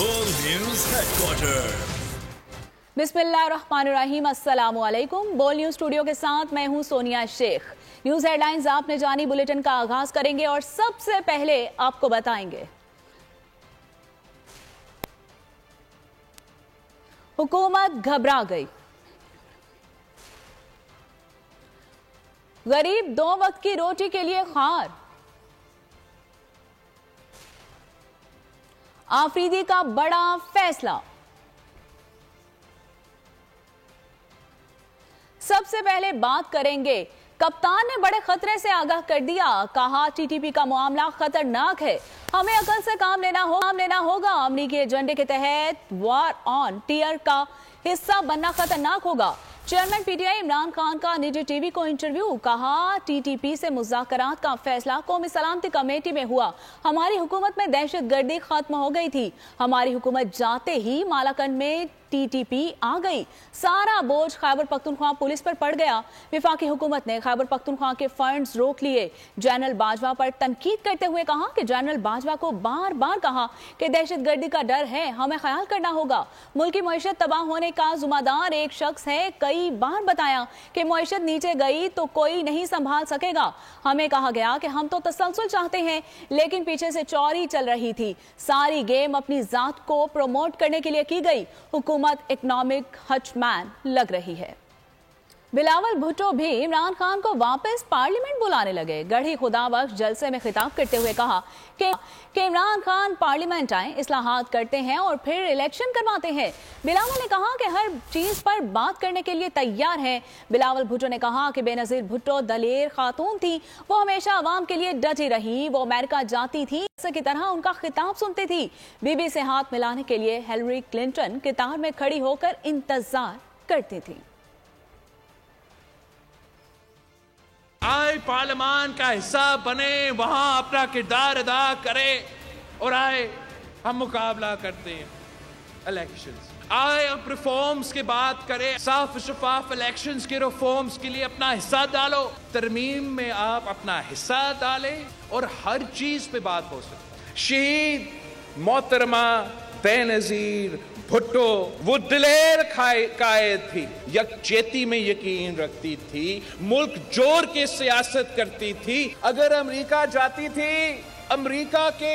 बोल news headquarter. बिस्मिल्लाहिर्रहमानिर्रहीम, अस्सलाम वालेकुम। बोल न्यूज स्टूडियो के साथ मैं हूं सोनिया शेख। न्यूज हेडलाइंस आपने जानी, बुलेटिन का आगाज करेंगे और सबसे पहले आपको बताएंगे हुकूमत घबरा गई, गरीब 2 वक्त की रोटी के लिए खार, आफरीदी का बड़ा फैसला। सबसे पहले बात करेंगे, कप्तान ने बड़े खतरे से आगाह कर दिया, कहा टीटीपी का मामला खतरनाक है, हमें अकल से काम लेना होगा। अमरीकी एजेंडे के तहत वॉर ऑन टीयर का हिस्सा बनना खतरनाक होगा। चेयरमैन पीटीआई इमरान खान का निजी टीवी को इंटरव्यू, कहा टीटीपी से मुज़ाकरात का फैसला कौमी सलामती कमेटी में हुआ, हमारी हुकूमत में दहशतगर्दी खत्म हो गई थी, हमारी हुकूमत जाते ही मालाकंड में टीटीपी आ गई, सारा बोझ खैबर पख्तूनख्वा पुलिस पर पड़ गया। विफाकी हुकूमत ने खैबर पख्तूनख्वा के फंड्स रोक लिए। जनरल बाजवा पर तनकीद करते हुए कहा कि जनरल बाजवा को बार बार कहा कि दहशतगर्दी का डर है, हमें ख्याल करना होगा। मुल्क की मईशत तबाह होने का जिम्मेदार एक शख्स है, कई बार बताया कि मईशत नीचे गई तो कोई नहीं संभाल सकेगा। हमें कहा गया कि हम तो तसलसल चाहते हैं, लेकिन पीछे से चोरी चल रही थी, सारी गेम अपनी जात को प्रमोट करने के लिए की गई। हुकूमत इकोनॉमिक हचमैन लग रही है। बिलावल भुट्टो भी इमरान खान को वापस पार्लियामेंट बुलाने लगे। गढ़ी खुदाबख्श जलसे में खिताब करते हुए कहा कि इमरान खान पार्लियामेंट आए, इस्लाहात करते हैं और फिर इलेक्शन करवाते हैं। बिलावल ने कहा कि हर चीज पर बात करने के लिए तैयार है। बिलावल भुट्टो ने कहा कि बेनजीर भुट्टो दलेर खातून थी, वो हमेशा आवाम के लिए डटी रही, वो अमेरिका जाती थी की तरह उनका खिताब सुनती थी, बीबी से हाथ मिलाने के लिए हिलरी क्लिंटन कतार में खड़ी होकर इंतजार करती थी। आए पार्लियामान का हिस्सा बने, वहां अपना किरदार अदा करे और आए हम मुकाबला करते हैं इलेक्शंस। आए अब रिफॉर्म्स की बात करें, साफ शफाफ इलेक्शंस के रिफॉर्म्स के लिए अपना हिस्सा डालो, तरमीम में आप अपना हिस्सा डालें और हर चीज पे बात हो सकती। शहीद मोहतरमा बेनजीर भुट्टो वो दिलेर कायद थी, यकजहती में यकीन रखती थी, मुल्क जोड़ के सियासत करती थी। अगर अमेरिका जाती थी, अमेरिका के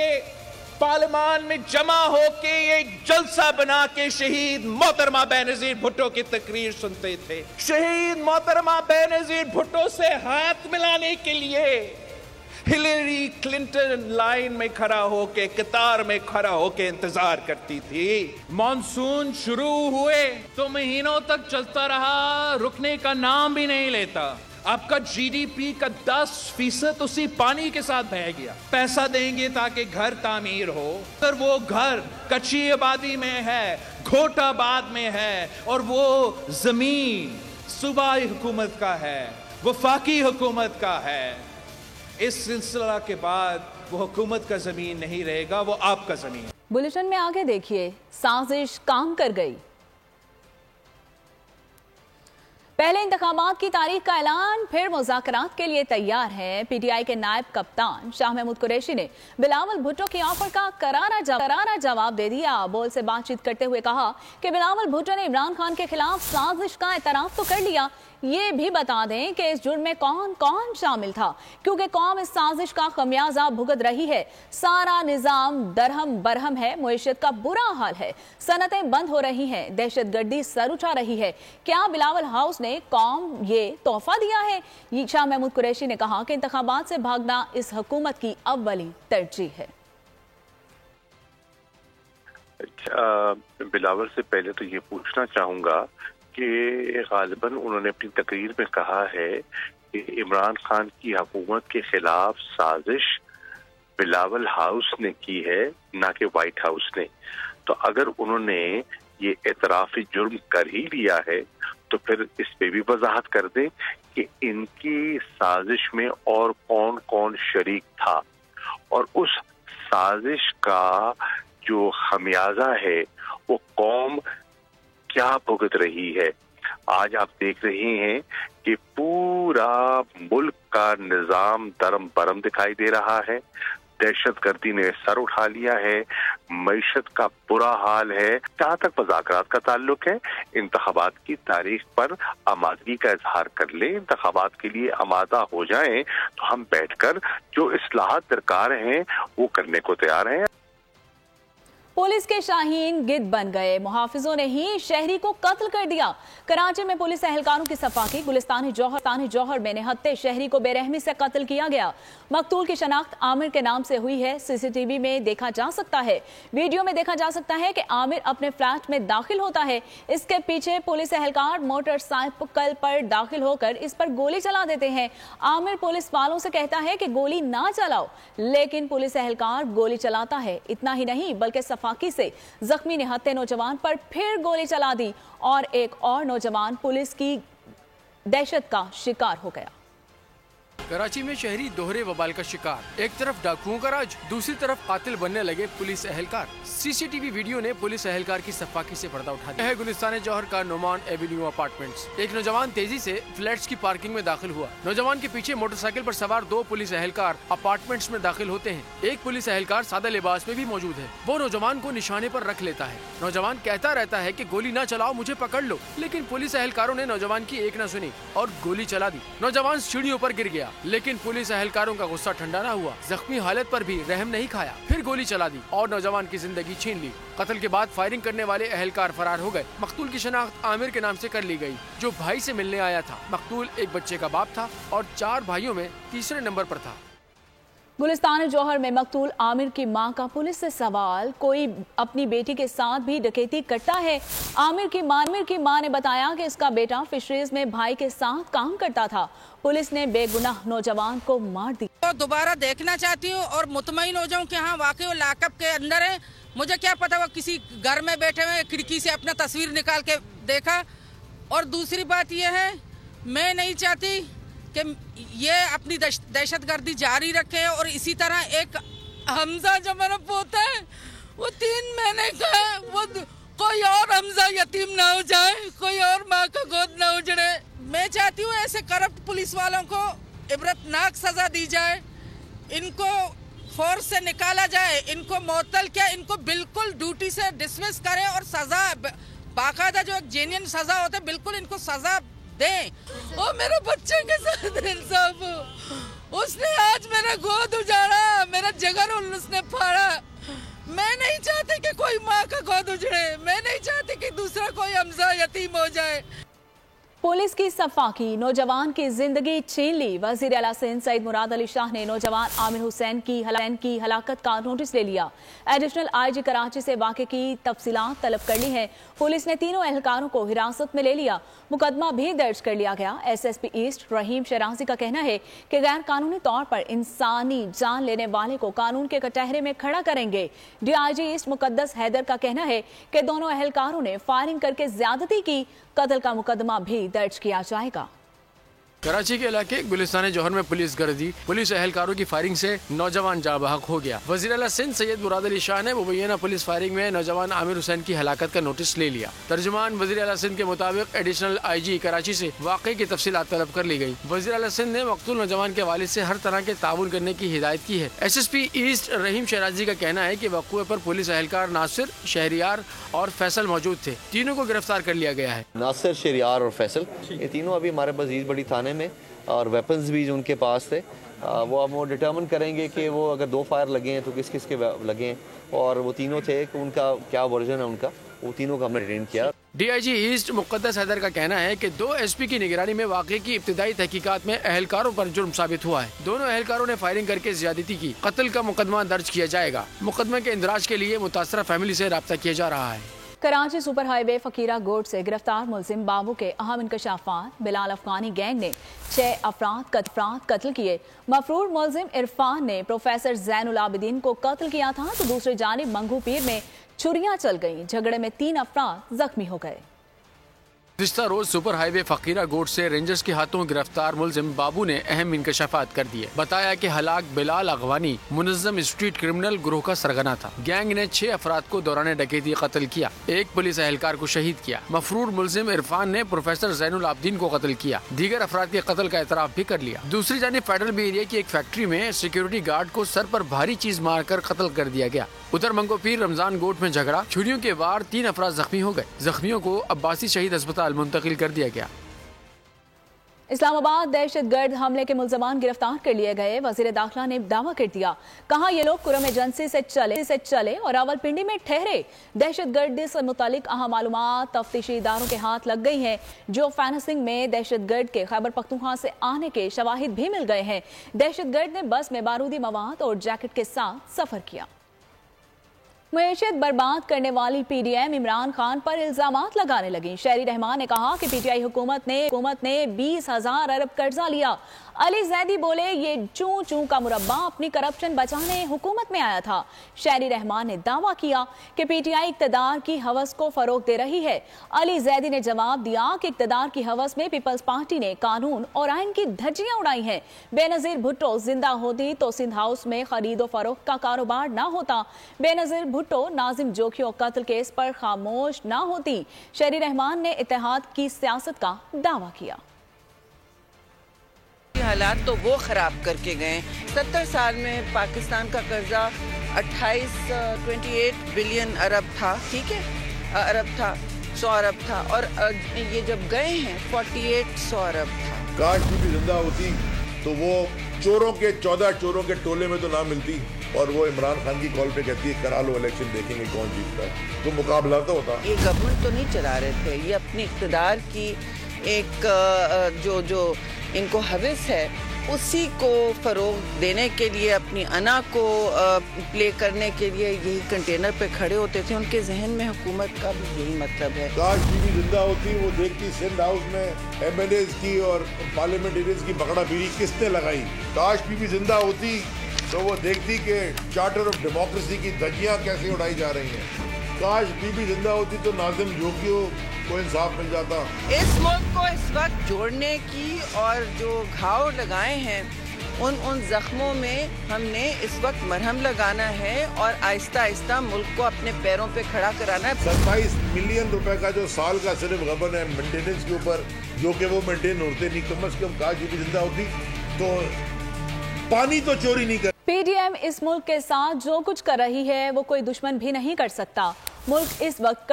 पार्लियामान में जमा होके एक जलसा बना के शहीद मोहतरमा बेनजीर भुट्टो की तकरीर सुनते थे। शहीद मोहतरमा बेनजीर भुट्टो से हाथ मिलाने के लिए हिलरी क्लिंटन लाइन में खड़ा होके, कतार में खड़ा होके इंतजार करती थी। मॉनसून शुरू हुए तो महीनों तक चलता रहा, रुकने का नाम भी नहीं लेता। आपका जीडीपी का 10% उसी पानी के साथ बह गया। पैसा देंगे ताकि घर तामीर हो, अगर वो घर कच्ची आबादी में है, घोटाबाद में है और वो जमीन सूबाई हुकूमत का है, वफाकी हुकूमत का है, इस सिलसिला के बाद वो हुकूमत का जमीन नहीं रहेगा, वो आपका जमीन। बुलेटिन में आगे देखिए, साजिश काम कर गई। पहले इंतखाबात की तारीख का ऐलान, फिर मुज़ाकरात के लिए तैयार है। पीटीआई के नायब कप्तान शाह महमूद कुरैशी ने बिलावल भुट्टो की ऑफर का करारा जवाब दे दिया। बोल से बातचीत करते हुए कहा कि बिलावल भुट्टो ने इमरान खान के खिलाफ साजिश का एतराफ तो कर लिया, ये भी बता दें कि इस जुर्म में कौन कौन शामिल था, क्योंकि कौम इस साजिश का खमियाजा भुगत रही है। सारा निजाम दरहम बरहम है, मईशत का बुरा हाल है, सनतें बंद हो रही हैं, दहशतगर्दी सर उठा रही है। क्या बिलावल हाउस ने कौम ये तोहफा दिया है? शाह महमूद कुरैशी ने कहा कि इंतखाबात से भागना इस हुकूमत की अव्वली तरजीह है। बिलावल से पहले तो ये पूछना चाहूंगा कि गालिबन उन्होंने अपनी तकरीर में कहा है कि इमरान खान की हुकूमत के खिलाफ साजिश बिलावल हाउस ने की है, ना कि व्हाइट हाउस ने। तो अगर उन्होंने ये एतराफी जुर्म कर ही लिया है तो फिर इस पे भी वजाहत कर दें कि इनकी साजिश में और कौन कौन शरीक था और उस साजिश का जो खमियाजा है वो कौम क्या भुगत रही है। आज आप देख रहे हैं कि पूरा मुल्क का निजाम दरम बरम दिखाई दे रहा है, दहशत गर्दी ने सर उठा लिया है, मईशत का बुरा हाल है। जहाँ तक मुज़ाकरात का ताल्लुक है, इंतखाबात की तारीख पर आमादगी का इजहार कर ले, इंतखाबात के लिए आमादा हो जाएं तो हम बैठकर जो इस्लाहात दरकार हैं वो करने को तैयार हैं। पुलिस के शाहीन गिद्ध बन गए, मुहाफिजों ने ही शहरी को कत्ल कर दिया। कराची में पुलिस एहलकारों की सफाकी, गुलिस्तानी जौहर में निहत्ते शहरी को बेरहमी से कत्ल किया गया। मकतूल की शनाख्त आमिर के नाम से हुई है। सीसीटीवी में देखा जा सकता है, वीडियो में देखा जा सकता है कि आमिर अपने फ्लैट में दाखिल होता है। इसके पीछे पुलिस एहलकार मोटरसाइकिल पर दाखिल होकर इस पर गोली चला देते हैं। आमिर पुलिस वालों से कहता है कि गोली ना चलाओ, लेकिन पुलिस एहलकार गोली चलाता है। इतना ही नहीं बल्कि सफाकी से जख्मी निहत्ते नौजवान पर फिर गोली चला दी और एक और नौजवान पुलिस की दहशत का शिकार हो गया। कराची में शहरी दोहरे वबाल का शिकार, एक तरफ डाकुओं का राज, दूसरी तरफ कातिल बनने लगे पुलिस एहलकार। सीसीटीवी वीडियो ने पुलिस एहलकार की सफाकी से पर्दा उठा दिया है। गुलिस्तान जौहर का नोमान एवेन्यू अपार्टमेंट्स। एक नौजवान तेजी से फ्लैट्स की पार्किंग में दाखिल हुआ। नौजवान के पीछे मोटरसाइकिल पर सवार 2 पुलिस एहलकार अपार्टमेंट्स में दाखिल होते हैं। एक पुलिस एहलकार सादा लिबास में भी मौजूद है। वो नौजवान को निशाने पर रख लेता है। नौजवान कहता रहता है कि गोली ना चलाओ, मुझे पकड़ लो, लेकिन पुलिस एहलकारों ने नौजवान की एक न सुनी और गोली चला दी। नौजवान सीढ़ियों पर गिर गया, लेकिन पुलिस एहलकारों का गुस्सा ठंडा ना हुआ। जख्मी हालत पर भी रहम नहीं खाया, फिर गोली चला दी और नौजवान की जिंदगी छीन ली। कत्ल के बाद फायरिंग करने वाले एहलकार फरार हो गए। मकतूल की शनाख्त आमिर के नाम से कर ली गई, जो भाई से मिलने आया था। मकतूल एक बच्चे का बाप था और 4 भाइयों में तीसरे नंबर पर था। गुलिस्तान जौहर में मकतूल आमिर की मां का पुलिस से सवाल, कोई अपनी बेटी के साथ भी डकैती करता है? आमिर की मां ने बताया कि इसका बेटा फिशरीज में भाई के साथ काम करता था। पुलिस ने बेगुनाह नौजवान को मार दिया। तो दोबारा देखना चाहती हूँ और मुतमईन हो जाऊँ कि हाँ वाकई वो लाकअप के अंदर है। मुझे क्या पता वो किसी घर में बैठे हुए खिड़की से अपना तस्वीर निकाल के देखा। और दूसरी बात यह है, मैं नहीं चाहती कि ये अपनी दहशतगर्दी जारी रखे और इसी तरह एक हमजा जो मेरा पोता है वो 3 महीने का है, वो कोई और हमजा यतीम ना हो जाए, कोई और माँ का गोद ना उजड़े। मैं चाहती हूँ ऐसे करप्ट पुलिस वालों को इबरतनाक सजा दी जाए, इनको फोर्स से निकाला जाए, इनको मुअत्तल क्या, इनको बिल्कुल ड्यूटी से डिसमिस करें और सजा बाकायदा जो एक जेन्युइन सजा होता है बिल्कुल इनको सजा दें। और मेरे बच्चे के साथ इंसाफ हो, उसने आज मेरा गोद उजाड़ा, मेरा जिगर उसने फाड़ा। मैं नहीं चाहती कि कोई माँ का गोद उजड़े, मैं नहीं चाहती कि दूसरा कोई हमजा यतीम हो जाए। पुलिस की सफाकी, नौजवान की जिंदगी छीन ली। वजीर आला सिंध सईद मुराद अली शाह ने नौजवान आमिर हुसैन की हलाकत का नोटिस ले लिया। एडिशनल IG कराची से वाक़े की तफसीलात तलब कर ली है। पुलिस ने तीनों एहलकारों को हिरासत में ले लिया, मुकदमा भी दर्ज कर लिया गया। SSP ईस्ट रहीम शराजी का कहना है कि गैर कानूनी तौर पर इंसानी जान लेने वाले को कानून के कटहरे में खड़ा करेंगे। DIG ईस्ट मुकद्दस हैदर का कहना है कि दोनों एहलकारों ने फायरिंग करके ज्यादती की, कत्ल का मुकदमा भी दर्ज किया जाएगा। कराची के इलाके गुलिस्तान जौहर में पुलिस गर्दी, पुलिस एहलकारों की फायरिंग से नौजवान जाँ बहक हो गया। वज़ीर आला सिंध सैयद मुराद अली शाह ने मुबैना पुलिस फायरिंग में नौजवान आमिर हुसैन की हलाकत का नोटिस ले लिया। तर्जुमान वज़ीर आला सिंध के मुताबिक एडिशनल IG कराची से वाक़े की तफसीलात तलब कर ली गई। वज़ीर आला सिंध ने मकतूल नौजवान के वालिद से हर तरह के ताउन करने की हिदायत की है। SSP ईस्ट रहीम शराजी का कहना है कि वक़ूए पर पुलिस एहलकार नासिर, शहरियार और फैसल मौजूद थे। तीनों को गिरफ्तार कर लिया गया है। नासिर, शहरियार और फैसल, ये तीनों अभी हमारे पास ईस्ट बड़ी थाने में, और वेपन्स भी जो उनके पास थे वो अब वो डिटर्मिन करेंगे कि वो अगर 2 फायर लगे हैं तो किस किस के लगे हैं, और वो तीनों थे कि उनका क्या वर्जन है उनका, वो तीनों को हमने डिटेन किया। DIG ईस्ट मुकद्दस हैदर का कहना है कि 2 SP की निगरानी में वाक़े की इब्तिदाई तहकीकात में एहलकारों पर जुर्म साबित हुआ है। दोनों एहलकारों ने फायरिंग करके ज्यादती की। कत्ल का मुकदमा दर्ज किया जाएगा। मुकदमे के इंदराज के लिए मुतासरा फैमिली से राब्ता किया जा रहा है। कराची सुपर हाईवे फकीरा गोड से गिरफ्तार मुलजिम बाबू के अहम इंकशाफात, बिलाल अफगानी गैंग ने 6 अफराद कत्ल किए। मफरूर मुलजिम इरफान ने प्रोफेसर जैनुल आबिदीन को कत्ल किया था, तो दूसरी जानिब मंगू पीर में छुरियां चल गईं। झगड़े में 3 अफराद जख्मी हो गए। गुज़िश्ता रोज सुपर हाईवे फकीरा गोट से रेंजर्स के हाथों गिरफ्तार मुलजिम बाबू ने अहम इंकशाफात कर दिए। बताया कि हलाक बिलाल अगवानी मुनज़्ज़म स्ट्रीट क्रिमिनल ग्रोह का सरगना था। गैंग ने 6 अफराद को दौरान डकैती कत्ल किया, एक पुलिस एहलकार को शहीद किया। मफरूर मुलजिम इरफान ने प्रोफेसर ज़ैनुल आबदीन को कत्ल किया। दीगर अफराद के कत्ल का एतराफ भी कर लिया। दूसरी जानिब फेडरल बी एरिया की एक फैक्ट्री में सिक्योरिटी गार्ड को सर पर भारी चीज मारकर कत्ल कर दिया गया। उधर मंगोपीर रमजान गोट में झगड़ा, छुरियों के वार 3 अफराद जख्मी हो गए। जख्मियों को अब्बासी शहीद अस्पताल मुंतकिल कर दिया गया। इस्लामाबाद दहशतगर्द हमले के मुल्ज़मान गिरफ्तार कर लिए गए। वज़ीर दाखिला ने दावा कर दिया, कहा ये लोग कुरम एजेंसी से चले और रावलपिंडी में ठहरे। दहशतगर्दी से मुतालिक अहम मालूमात तफ्तीशी इदारों के हाथ लग गई हैं। जो फाइनेंसिंग में दहशतगर्द के खैबर पख्तूनख्वा से आने के शवाहिद भी मिल गए हैं। दहशतगर्द ने बस में बारूदी मवाद और जैकेट के साथ सफर किया। मईशत बर्बाद करने वाली पीडीएम इमरान खान पर इल्जामात लगाने लगी। शहरी रहमान ने कहा कि पीटीआई हुकूमत ने 20,000 अरब कर्जा लिया। अली जैदी बोले, ये चूं चूं का मुरब्बा अपनी करप्शन बचाने हुकूमत में आया था। शहरी रहमान ने दावा किया कि पीटीआई इक्तदार की हवस को फरोग दे रही है। अली जैदी ने जवाब दिया कि इक्तदार की हवस में पीपल्स पार्टी ने कानून और आइन की धज्जियां उड़ाई हैं। बेनजीर भुट्टो जिंदा होती तो सिंध हाउस में खरीदो फरोख्त का कारोबार न होता। बेनजीर भुट्टो नाजिम जोखियों कत्ल केस पर खामोश न होती। शहरी रहमान ने इत्तेहाद की सियासत का दावा किया। हालात तो वो खराब करके गए। 70 साल में पाकिस्तान का कर्जा 28 बिलियन अरब था, ठीक है, अरब था, 100 अरब था, और ये जब गए हैं 4800 अरब था। काश भी जिंदा होती तो वो चोरों के 14 चोरों के टोले में तो ना मिलती, और वो इमरान खान की कॉल पे कहती है करा लो इलेक्शन, देखेंगे कौन जीतता है। तो मुकाबला तो होता। ये गवर्नमेंट तो नहीं चला रहे थे, ये अपनी इक़्तिदार की एक जो इनको हवस है उसी को फरोग देने के लिए, अपनी अना को प्ले करने के लिए यही कंटेनर पे खड़े होते थे। उनके जहन में हुकूमत का भी यही मतलब है। काश बीवी जिंदा होती, वो देखती सिंध हाउस में एमएलएज की और पार्लियामेंटेरियंस की बकड़ा बीरी किसने लगाई। काश बीवी जिंदा होती तो वो देखती कि चार्टर ऑफ डेमोक्रेसी की धज्जियां कैसे उड़ाई जा रही हैं। काश बीबी जिंदा होती तो नाजिम जोखियों को इंसाफ मिल जाता। इस मुल्क को इस वक्त जोड़ने की और जो घाव लगाए हैं उन जख्मों में हमने इस वक्त मरहम लगाना है और आहिस्ता आहिस्ता मुल्क को अपने पैरों पे खड़ा कराना है। 27 मिलियन रुपए का जो साल का सिर्फ गबन है मेंटेनेंस के ऊपर, जो कि वो मेंटेन होते नहीं। कम से कम काश बीबी जिंदा होती तो पानी तो चोरी नहीं कर। पीडीएम इस मुल्क के साथ जो कुछ कर रही है वो कोई दुश्मन भी नहीं कर सकता। मुल्क इस वक्त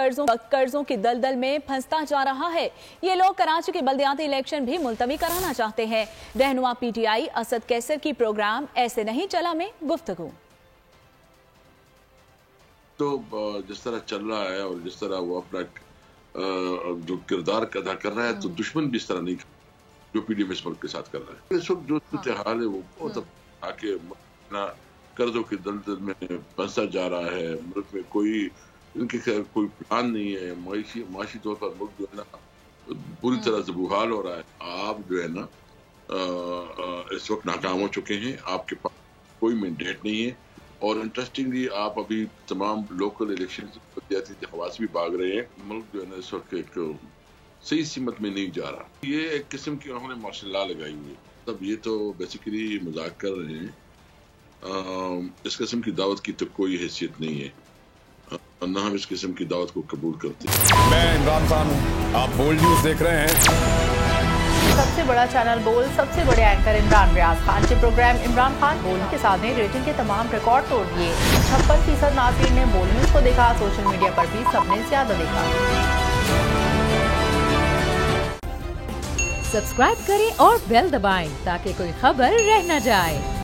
कर्जों की दलदल में फंसता जा रहा है। ये लोग कराची के बल्दियाती इलेक्शन भी मुलतवी कराना चाहते हैं। रहनुमा पीटीआई असद कैसर की प्रोग्राम ऐसे नहीं चला में गुफ्तगू। तो जिस तरह चल रहा है और जिस तरह वो अपना जो किरदार अदा कर रहा है, तो दुश्मन भी इस तरह नहीं जो पीडीएम इस मुल्क के साथ कर रहा है। इस वक्त जो हाल है वो बहुत आके कर्जों के दलदल में फंसा जा रहा है। मुल्क में कोई प्लान नहीं है। माशी तौर पर मुल्क जो है ना पूरी तरह से बुहाल हो रहा है। आप जो है ना इस वक्त नाकाम हो चुके हैं। आपके पास कोई मैंडेट नहीं है, और इंटरेस्टिंगली आप अभी तमाम लोकल इलेक्शन हवास भी भाग रहे हैं। मुल्क जो है ना इस वक्त एक सही सीमत में नहीं जा रहा। ये एक किस्म की उन्होंने मार्शल लॉ लगाई हुई है। तब ये तो बेसिकली मजाक कर रहे हैं। इस किस्म की दावत की तो कोई हैसियत नहीं है, न हम इस किस्म की दावत को कबूल करते हैं। मैं इमरान खान हूँ, आप बोल्ड न्यूज देख रहे हैं। सबसे बड़ा चैनल बोल्ड, सबसे बड़े एंकर इमरान रियाज खान के प्रोग्राम इमरान खान बोल्ड के साथ ने रेटिंग के तमाम रिकॉर्ड तोड़ दिए। 56% नाज़रीन ने बोल्ड न्यूज को देखा। सोशल मीडिया पर भी सबने ज्यादा देखा। सब्सक्राइब करें और बेल दबाएं ताकि कोई खबर रह न जाए।